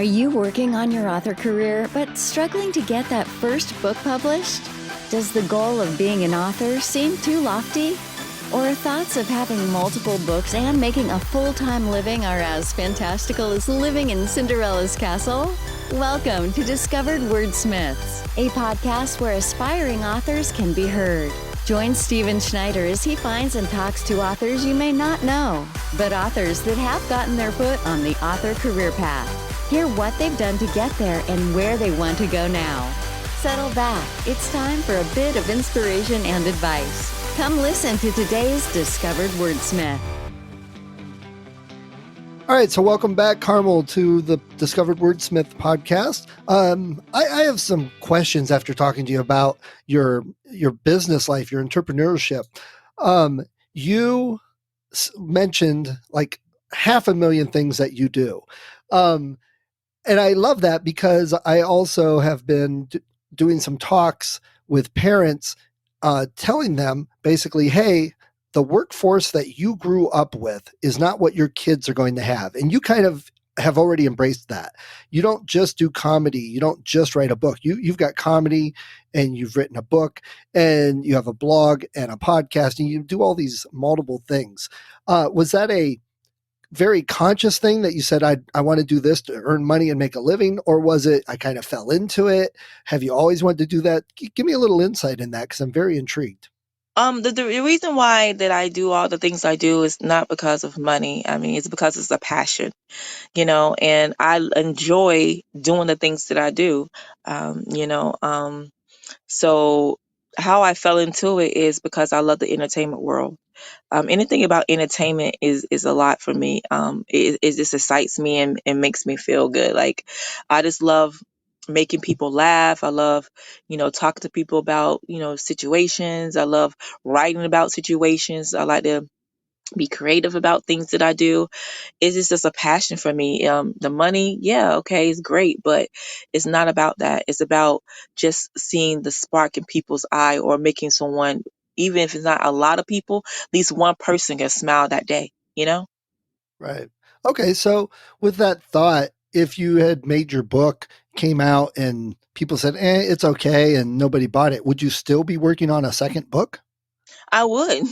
Are you working on your author career but struggling to get that first book published? Does the goal of being an author seem too lofty? Or thoughts of having multiple books and making a full-time living are as fantastical as living in Cinderella's castle? Welcome to Discovered Wordsmiths, a podcast where aspiring authors can be heard. Join Stephen Schneider as he finds and talks to authors you may not know, but authors that have gotten their foot on the author career path. Hear what they've done to get there and where they want to go now. Settle back. It's time for a bit of inspiration and advice. Come listen to today's Discovered Wordsmith. All right, so welcome back, Carmel, to the Discovered Wordsmith podcast. I have some questions after talking to you about your business life, your entrepreneurship. You mentioned like 500,000 things that you do. And I love that because I also have been doing some talks with parents, telling them basically, hey, the workforce that you grew up with is not what your kids are going to have. And you kind of have already embraced that. You don't just do comedy. You don't just write a book. You've got comedy and you've written a book and you have a blog and a podcast and you do all these multiple things. Was that a very conscious thing that you said, I want to do this to earn money and make a living? Or was it, I kind of fell into it? Have you always wanted to do that? Give me a little insight in that because I'm very intrigued. The reason why that I do all the things I do is not because of money. I mean, it's because it's a passion, and I enjoy doing the things that I do, um, you know. So how I fell into it is because I love the entertainment world. Anything about entertainment is a lot for me. It just excites me and makes me feel good. Like I just love making people laugh. I love, talking to people about, situations. I love writing about situations. I like to be creative about things that I do. It's just a passion for me. The money, yeah, okay, it's great, but it's not about that. It's about just seeing the spark in people's eye or making someone, even if it's not a lot of people, at least one person can smile that day. Right. Okay. So with that thought, if you had made your book, came out and people said, it's okay, and nobody bought it, would you still be working on a second book? I would.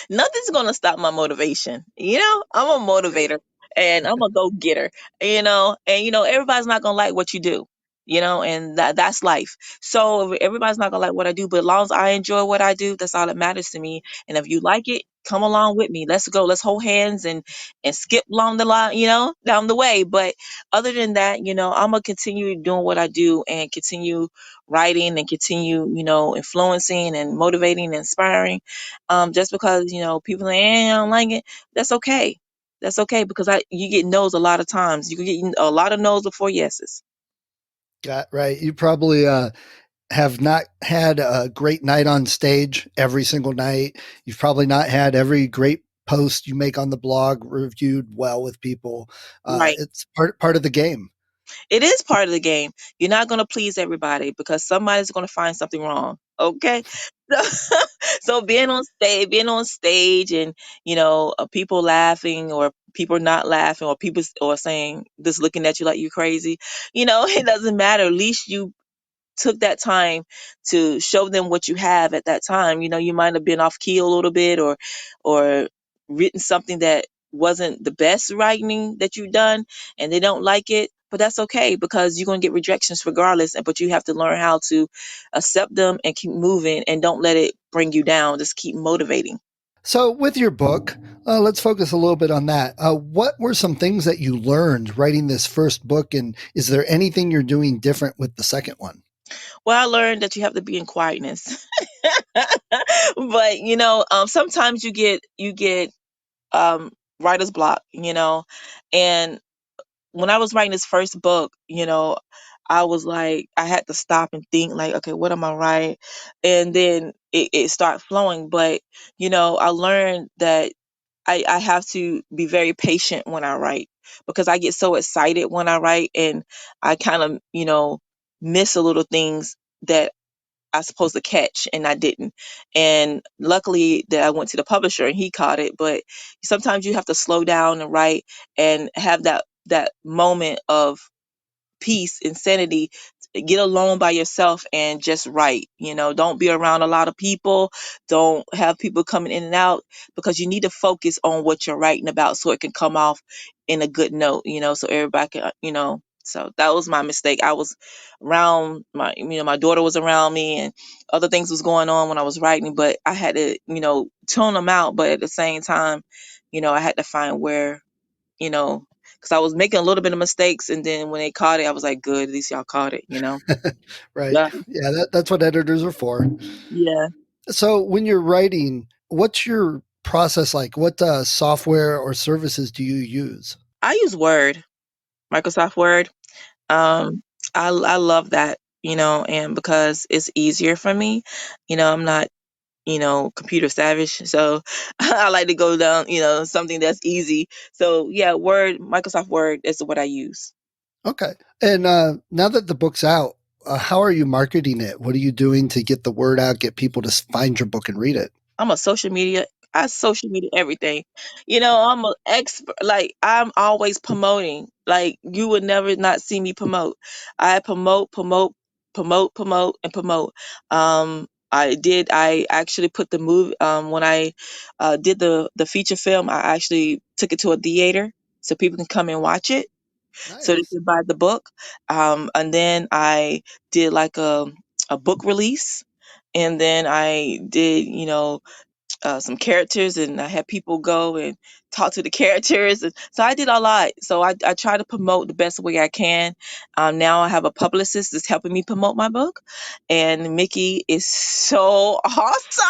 Nothing's gonna stop my motivation. I'm a motivator and I'm a go-getter, and everybody's not gonna like what you do, and that's life. So everybody's not gonna like what I do, but as long as I enjoy what I do, that's all that matters to me. And if you like it, come along with me. Let's go. Let's hold hands and skip along the line, down the way. But other than that, I'm gonna continue doing what I do and continue writing and continue, influencing and motivating and inspiring. Just because, people say, I don't like it, that's okay. That's okay because you get no's a lot of times. You can get a lot of no's before yeses. Got right. You probably have not had a great night on stage every single night. You've probably not had every great post you make on the blog reviewed well with people. Right. It's part of the game. It is part of the game. You're not going to please everybody because somebody's going to find something wrong. Okay. So being on stage and, people laughing or people not laughing or people or saying just looking at you like you're crazy, it doesn't matter. At least you took that time to show them what you have at that time. You might have been off key a little bit or written something that wasn't the best writing that you've done and they don't like it, but that's okay because you're going to get rejections regardless. But you have to learn how to accept them and keep moving and don't let it bring you down. Just keep motivating. So with your book, let's focus a little bit on that. What were some things that you learned writing this first book? And is there anything you're doing different with the second one? Well, I learned that you have to be in quietness. But sometimes you get writer's block, and when I was writing this first book, I was like, I had to stop and think, like, okay, what am I writing? And then it started flowing. But, I learned that I have to be very patient when I write because I get so excited when I write and I kind of, miss a little things that I supposed to catch and I didn't. And luckily that I went to the publisher and he caught it. But sometimes you have to slow down and write and have that moment of peace and sanity. Get alone by yourself and just write. Don't be around a lot of people. Don't have people coming in and out, because you need to focus on what you're writing about so it can come off in a good note, so everybody can, so that was my mistake. I was around my daughter was around me, and other things was going on when I was writing, but I had to, tone them out. But at the same time, I had to find where, because I was making a little bit of mistakes, and then when they caught it, I was like, good, at least y'all caught it. Right. Yeah. Yeah, that's what editors are for. Yeah. So when you're writing, what's your process like? What software or services do you use? I use Word, Microsoft Word. Um, I love that, and because it's easier for me, I'm not, computer savage. So I like to go down, something that's easy. So yeah, Word, Microsoft Word is what I use. Okay. And now that the book's out, how are you marketing it? What are you doing to get the word out, get people to find your book and read it? I'm a social media. I social media everything. I'm an expert. Like, I'm always promoting. Like, you would never not see me promote. I promote, promote, promote, promote, and promote. I actually put the movie, when I did the feature film, I actually took it to a theater so people can come and watch it, so they Nice. can buy the book. And then I did like a book release. And then I did, some characters, and I had people go and talk to the characters. And so I did a lot. So I try to promote the best way I can. Now I have a publicist that's helping me promote my book, and Mickey is so awesome.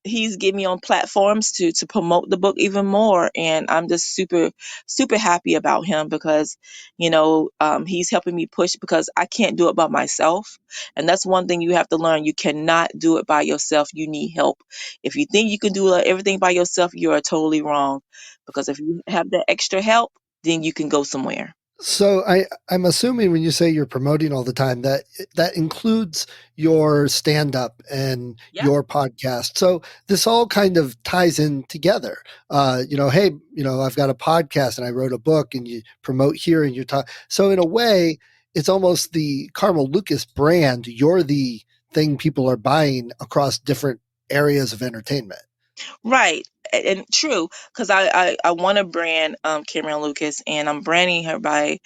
He's getting me on platforms to promote the book even more, and I'm just super super happy about him, because he's helping me push, because I can't do it by myself. And that's one thing you have to learn: you cannot do it by yourself. You need help. If you think you can do everything by yourself, you are totally wrong, because if you have that extra help, then you can go somewhere. So I'm assuming when you say you're promoting all the time that that includes your stand up and Yeah. your podcast. So this all kind of ties in together. Hey, I've got a podcast and I wrote a book, and you promote here and you talk. So in a way, it's almost the Carmel Lucas brand. You're the thing people are buying across different areas of entertainment. Right. And true, because I want to brand Cameron Lucas, and I'm branding her by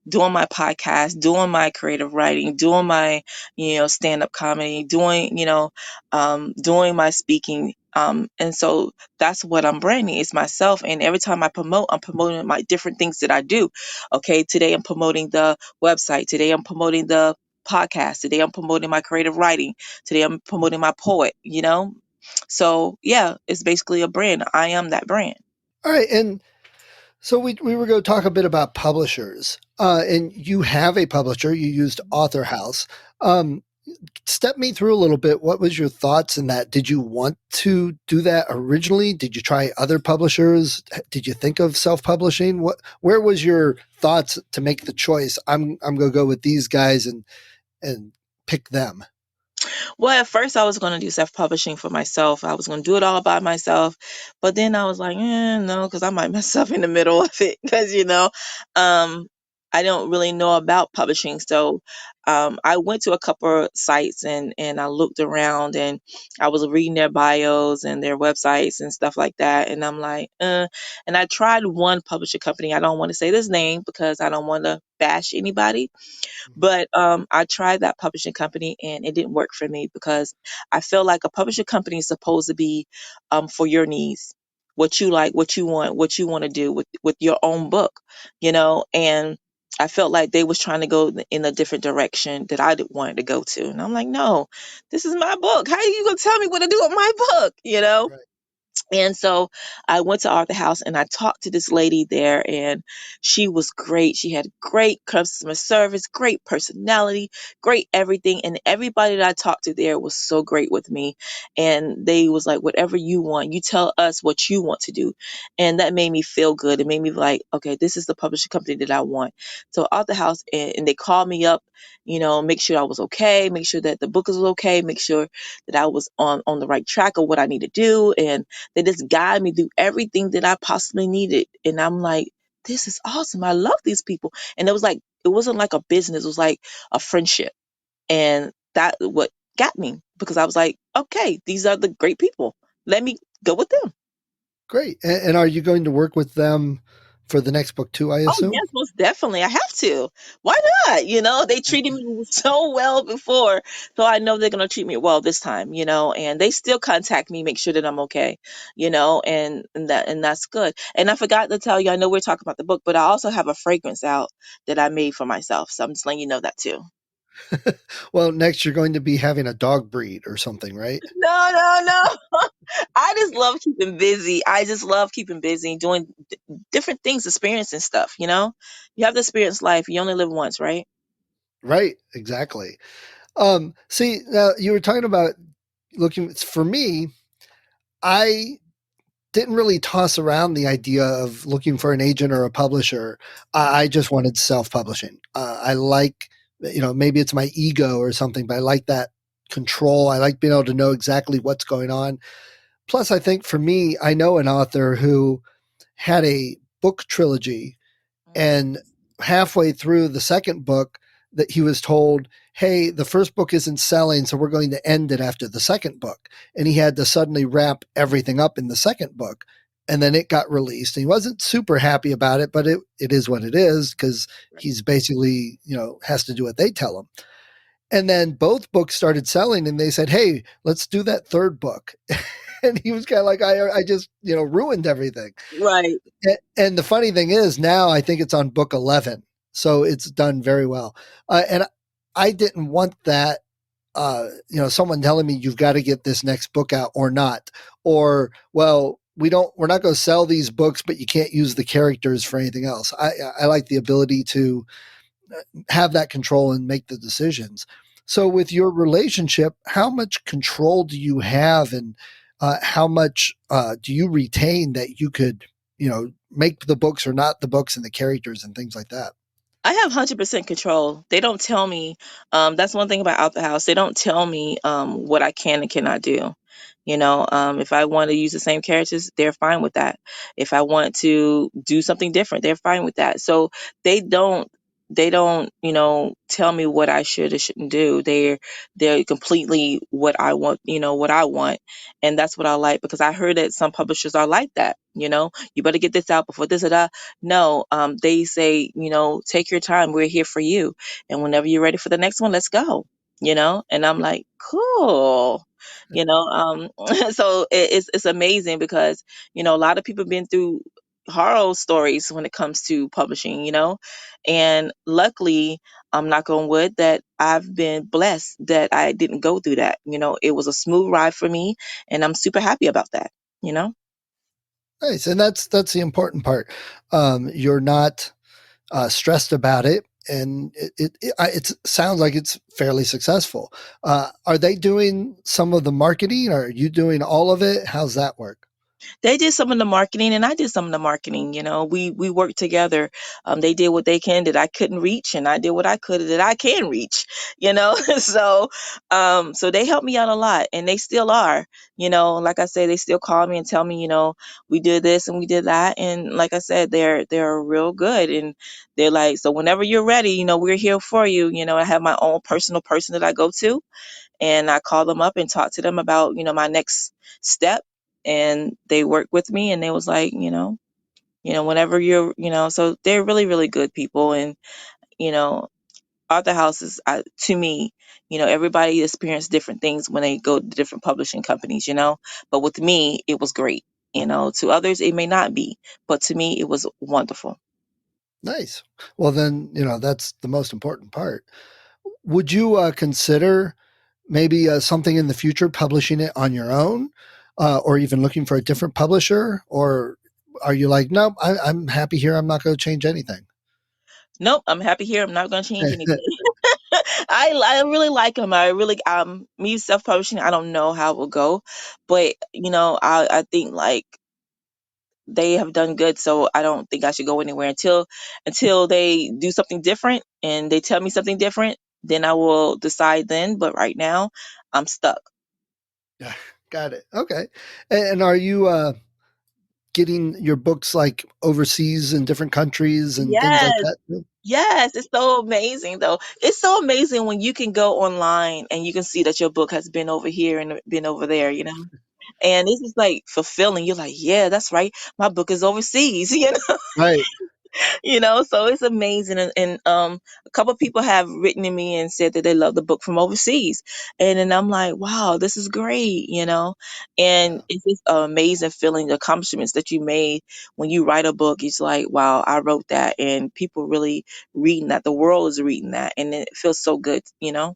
doing my podcast, doing my creative writing, doing my stand up comedy, doing my speaking. And so that's what I'm branding. It's myself, and every time I promote, I'm promoting my different things that I do. Okay, today I'm promoting the website. Today I'm promoting the podcast. Today I'm promoting my creative writing. Today I'm promoting my poet. So yeah, it's basically a brand. I am that brand. All right, and so we were going to talk a bit about publishers, and you have a publisher. You used Author House. Step me through a little bit. What was your thoughts in that? Did you want to do that originally? Did you try other publishers? Did you think of self-publishing? Where was your thoughts to make the choice? I'm going to go with these guys and pick them. Well, at first I was going to do self-publishing for myself. I was going to do it all by myself, but then I was like, no, because I might mess up in the middle of it, because um, I don't really know about publishing. So I went to a couple of sites, and I looked around, and I was reading their bios and their websites and stuff like that, and I'm like, and I tried one publisher company. I don't want to say this name because I don't want to bash anybody. But I tried that publishing company, and it didn't work for me, because I feel like a publishing company is supposed to be for your needs, what you like, what you want to do with your own book, and I felt like they was trying to go in a different direction that I didn't want to go to. And I'm like, no, this is my book. How are you going to tell me what to do with my book? Right. And so I went to Arthur House, and I talked to this lady there, and she was great. She had great customer service, great personality, great everything. And everybody that I talked to there was so great with me. And they was like, whatever you want, you tell us what you want to do. And that made me feel good. It made me like, okay, this is the publishing company that I want. So Arthur House, and they called me up, make sure I was okay, make sure that the book was okay, make sure that I was on the right track of what I need to do. And they just guide me through everything that I possibly needed. And I'm like, this is awesome. I love these people. And it wasn't like a business. It was like a friendship. And that what got me, because I was like, okay, these are the great people. Let me go with them. Great. And are you going to work with them for the next book too, I Oh assume? yes, most definitely. I have to. Why not? They treated me so well before, so I know they're gonna treat me well this time. And they still contact me, make sure that I'm okay. And that's good. And I forgot to tell you, I know we're talking about the book, but I also have a fragrance out that I made for myself. So I'm just letting you know that too. Well, next you're going to be having a dog breed or something, right? No, no, no. I just love keeping busy. I just love keeping busy, doing different things, experiencing stuff. You have to experience life. You only live once, right? Right, exactly. See, now you were talking about looking for me, I didn't really toss around the idea of looking for an agent or a publisher. I just wanted self-publishing. I like, maybe it's my ego or something, but I like that control. I like being able to know exactly what's going on. Plus, I think for me, I know an author who had a book trilogy, and halfway through the second book that he was told, hey, the first book isn't selling, so we're going to end it after the second book. And he had to suddenly wrap everything up in the second book. And then it got released. And he wasn't super happy about it, but it is what it is, because he's basically, has to do what they tell him. And then both books started selling, and they said, hey, let's do that third book. And he was kind of like, I just, ruined everything. Right. And the funny thing is, now I think it's on book 11. So it's done very well. And I didn't want that, someone telling me you've got to get this next book out or not. Or, well, we're not going to sell these books, but you can't use the characters for anything else. I like the ability to have that control and make the decisions. So with your relationship, how much control do you have, and how much do you retain that you could, make the books or not the books and the characters and things like that? I have 100% control. They don't tell me. That's one thing about Out the House. They don't tell me what I can and cannot do. If I want to use the same characters, they're fine with that. If I want to do something different, they're fine with that. So they don't. They don't, tell me what I should or shouldn't do. They're completely what I want, what I want, and that's what I like, because I heard that some publishers are like that. You better get this out before this or that. No, they say, take your time. We're here for you. And whenever you're ready for the next one, let's go. And I'm like, cool. So it's amazing, because, a lot of people been through horror stories when it comes to publishing, and luckily, I'm knock on wood that I've been blessed that I didn't go through that. It was a smooth ride for me, and I'm super happy about that, you know? Nice. And that's the important part. You're not stressed about it. And it sounds like it's fairly successful. Are they doing some of the marketing, or are you doing all of it? How's that work? They did some of the marketing and I did some of the marketing. We worked together. They did what they can that I couldn't reach, and I did what I could that I can reach. So they helped me out a lot, and they still are. Like I said, they still call me and tell me, we did this and we did that, and like I said, they're real good, and they're like, so whenever you're ready, we're here for you. I have my own personal person that I go to, and I call them up and talk to them about, my next step. And they work with me, and they was like, whenever you're, so they're really, really good people. And, you know, author houses, to me, everybody experience different things when they go to different publishing companies, but with me, it was great. To others, it may not be, but to me, it was wonderful. Nice. Well, then, that's the most important part. Would you consider maybe something in the future, publishing it on your own, or even looking for a different publisher? Or are you like, nope, I'm happy here. I'm not going to change anything? Nope, I'm happy here. I'm not going to change anything. I really like them. I really me self publishing. I don't know how it will go, but I think like they have done good, so I don't think I should go anywhere until they do something different and they tell me something different. Then I will decide then. But right now, I'm stuck. Yeah, got it. Okay. And are you getting your books like overseas in different countries and things like Yes. that? Yes, it's so amazing though. It's so amazing when you can go online and you can see that your book has been over here and been over there, you know? And this is like fulfilling. You're like, yeah, that's right. My book is overseas, you know? Right. So it's amazing. And a couple of people have written to me and said that they love the book from overseas. And then I'm like, wow, this is great, you know? And Yeah. it's just an amazing feeling, the accomplishments that you made when you write a book. It's like, wow, I wrote that and people really reading that. The world is reading that and it feels so good, you know?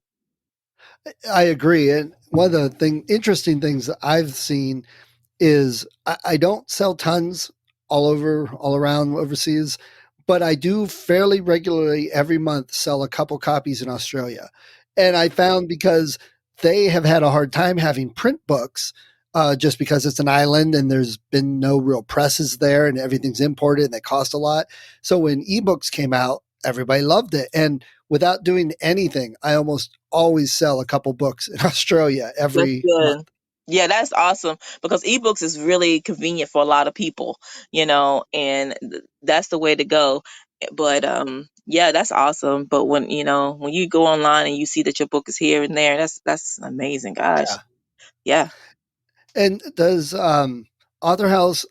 I agree. And one of the interesting things that I've seen is I don't sell tons all around overseas, but I do fairly regularly every month sell a couple copies in Australia. And I found because they have had a hard time having print books, just because it's an island and there's been no real presses there and everything's imported and they cost a lot. So when ebooks came out, everybody loved it. And without doing anything, I almost always sell a couple books in Australia That's every month. good. Yeah, that's awesome because ebooks is really convenient for a lot of people, and that's the way to go. But yeah, that's awesome. But when you go online and you see that your book is here and there, that's amazing, gosh. Yeah. Yeah. And does Author House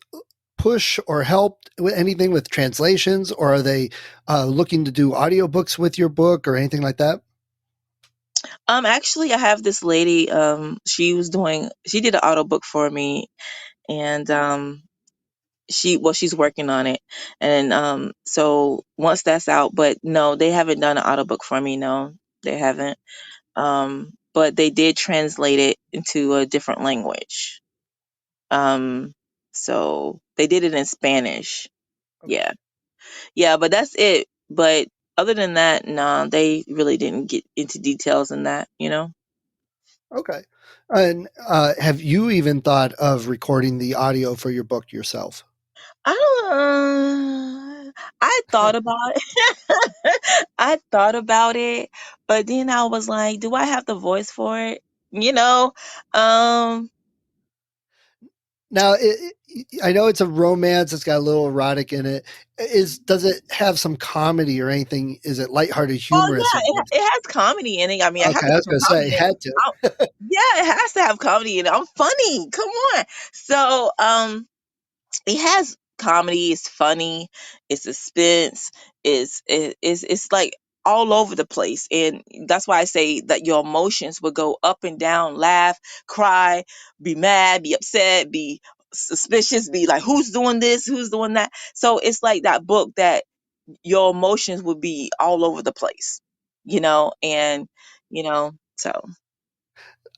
push or help with anything with translations, or are they looking to do audiobooks with your book or anything like that? Actually, I have this lady. She did an auto book for me, and she's working on it, and so once that's out, but no, they haven't done an audiobook for me. No, they haven't. But they did translate it into a different language. um so they did it in Spanish. Okay. Yeah. Yeah, but that's it. But other than that, nah, they really didn't get into details in that. Okay. And have you even thought of recording the audio for your book yourself? I thought about it. I thought about it, but then I was like, do I have the voice for it? You know? Um, Now, I know it's a romance. It's got a little erotic in it. Does it have some comedy or anything? Is it lighthearted, oh humorous? yeah, it has comedy in it. I mean, I have Okay, to I have was some going to say, comedy in it. had to. Yeah, it has to have comedy in it. I'm funny. Come on. So, it has comedy, it's funny, it's suspense, it's like all over the place. And that's why I say that your emotions will go up and down, laugh, cry, be mad, be upset, be suspicious, be like, who's doing this, who's doing that. So it's like that book that your emotions would be all over the place, and so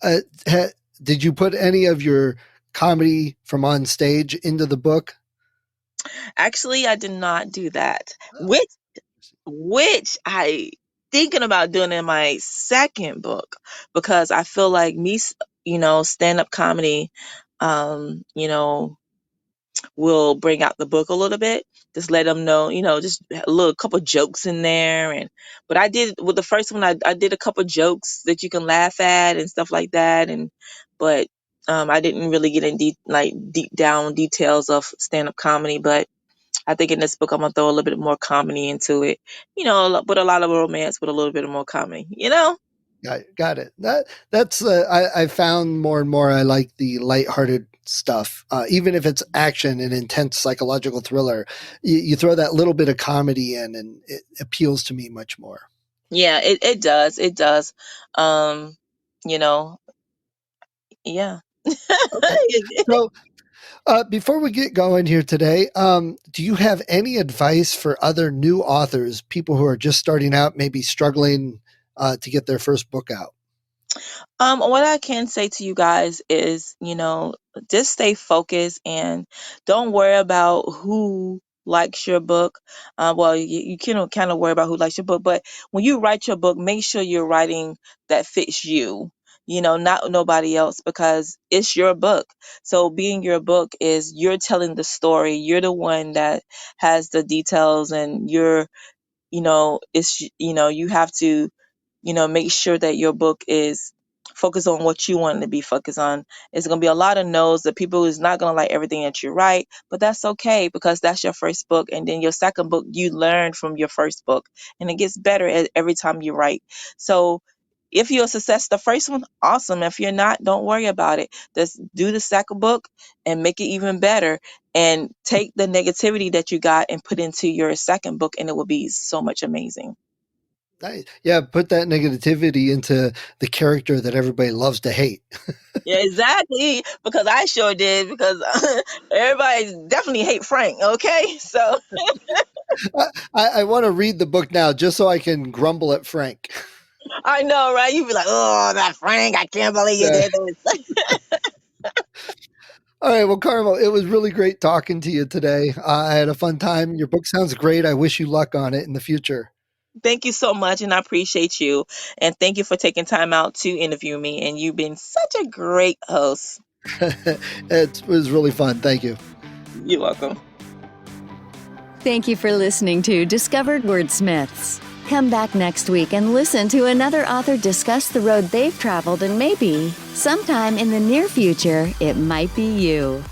Uh, ha- did you put any of your comedy from on stage into the book? actually I did not do that, Oh, which I thinking about doing in my second book, because I feel like stand up comedy, will bring out the book a little bit. Just let them know, just a little couple jokes in there. But I did with the first one, I did a couple jokes that you can laugh at and stuff like that. But I didn't really get in deep down details of stand up comedy. But I think in this book, I'm gonna throw a little bit more comedy into it, with a lot of romance, with a little bit of more comedy. got it. That's I found more and more I like the lighthearted stuff, even if it's action and intense psychological thriller. You throw that little bit of comedy in, and it appeals to me much more. Yeah, it does. It does. Um, you know, yeah. Okay, so before we get going here today, do you have any advice for other new authors, people who are just starting out, maybe struggling to get their first book out? What I can say to you guys is, just stay focused and don't worry about who likes your book. Well, you can kind of worry about who likes your book, but when you write your book, make sure you're writing that fits you. Not nobody else, because it's your book. So being your book is you're telling the story. You're the one that has the details, and you have to make sure that your book is focus on what you want to be focused on. It's going to be a lot of no's. The people is not going to like everything that you write, but that's okay because that's your first book. And then your second book, you learn from your first book and it gets better every time you write. So if you're a success, the first one, awesome. If you're not, don't worry about it. Just do the second book and make it even better and take the negativity that you got and put into your second book and it will be so much amazing. Nice. Yeah, put that negativity into the character that everybody loves to hate. Yeah, exactly. Because I sure did. Because everybody definitely hate Frank. Okay, so I want to read the book now just so I can grumble at Frank. I know, right? You'd be like, "Oh, that Frank! I can't believe you did this." All right. Well, Carmel, it was really great talking to you today. I had a fun time. Your book sounds great. I wish you luck on it in the future. Thank you so much, and I appreciate you. And thank you for taking time out to interview me. And you've been such a great host. It was really fun. Thank you. You're welcome. Thank you for listening to Discovered Wordsmiths. Come back next week and listen to another author discuss the road they've traveled, and maybe, sometime in the near future, it might be you.